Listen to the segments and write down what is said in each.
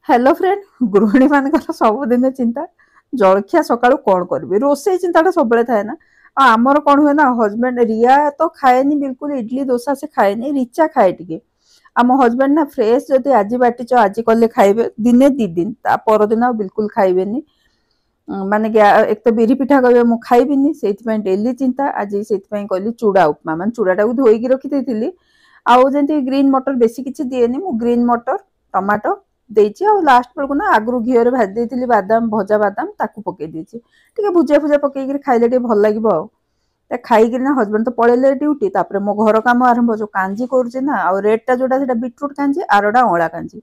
Hello friend गृहिणी मानकर सबुदिन चिंता जलखिया सकाळू कौन करी रोसे चिंता सब थाए ना। आमर कौन हुए ना हजबैंड रिया तो खाएनी बिल्कुल इडली डोसा से खाएनी रिचा खाए टे आम हजबैंड ना फ्रेश जदि आज बाटिच आज कले खाइबे दिने दी दिन ता परदिन बिल्कुल खाइबेनी। माने एक तो बिरी पिठा कहे मुझे खाइबिनी से डेली चिंता आज से कहली चूड़ा उपमा मान चूड़ाटा को धोईकी रखी आउ जमी ग्रीन मटर बेसी किसी दिएनी मु ग्रीन मटर टमाटो देछि आ लास्ट बेलू ना आगु घी भाजी देती बादाम भजा बादाम ताकू पकई देछि टे भुजा भुजा पकईकि खाइले टे भल लगे खाई ना हजबैंड तो पलैले ड्यूटी तापर मो घर कम आरंभ जो कांजी करुचे ना आ रेडटा जोटा बीट्रूट कांजी आरटा अँला कांजी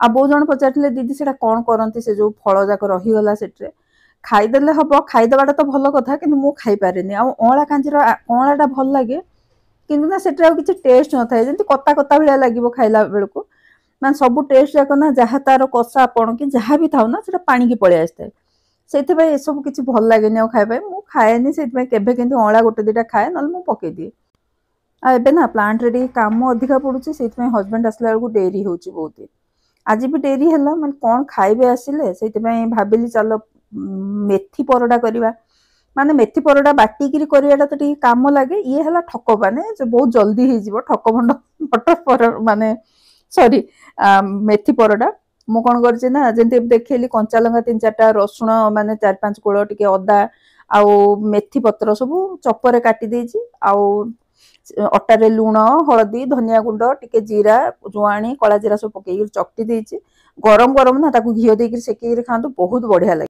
आ बहु जन पचारे दीदी से कौन करती से जो फल जाक रहीगला से खाईदे हम खाईदेवाटा तो भल कथा कि मुझे खाई पारे अँला कांजीर अँलाटा भल लगे किंतु ना सेटा किसी टेस्ट न थाए जमी कता कता भाया लगे खाइला बेलू माने सब टेस्ट जाक ना जहाँ तार कषा पण कि जहाँ भी थाउ ना से पानी की पलि आसता से सब किसी भल लगे खाए मुझे खाएनी से केवे के अँला गोटे दुटा खाए ना मुझे पकई दिए आबे ना प्लांट रे काम अधिका पड़ुची से हजबैंड आसला बेलू डेरी हो बहुत आज भी डेरी है मैंने कौन खाइबे आसिले से भाविली चल मेथी परोटा करवा माने मेथी परोटा बाटिकी करवाटा तो ठीक काम लगे ये है ठक माने जो बहुत जल्दी हो ठक भंड मटर माने सॉरी मेथी परोटा मु कौन करना जमी देखली कंचा लंका 3-4टा रसुण माने 4-5 कोड़ टे अदा आउ मेथी पत्र सब चपर काटी देछि आउ अटारे लुण हलदी धनिया गुंड टिके जीरा जुआणी कला जीरा सब पकईकि चकटी देछि गरम गरम ना ताकू घी देकर सेक खातु बहुत बढ़िया लगे।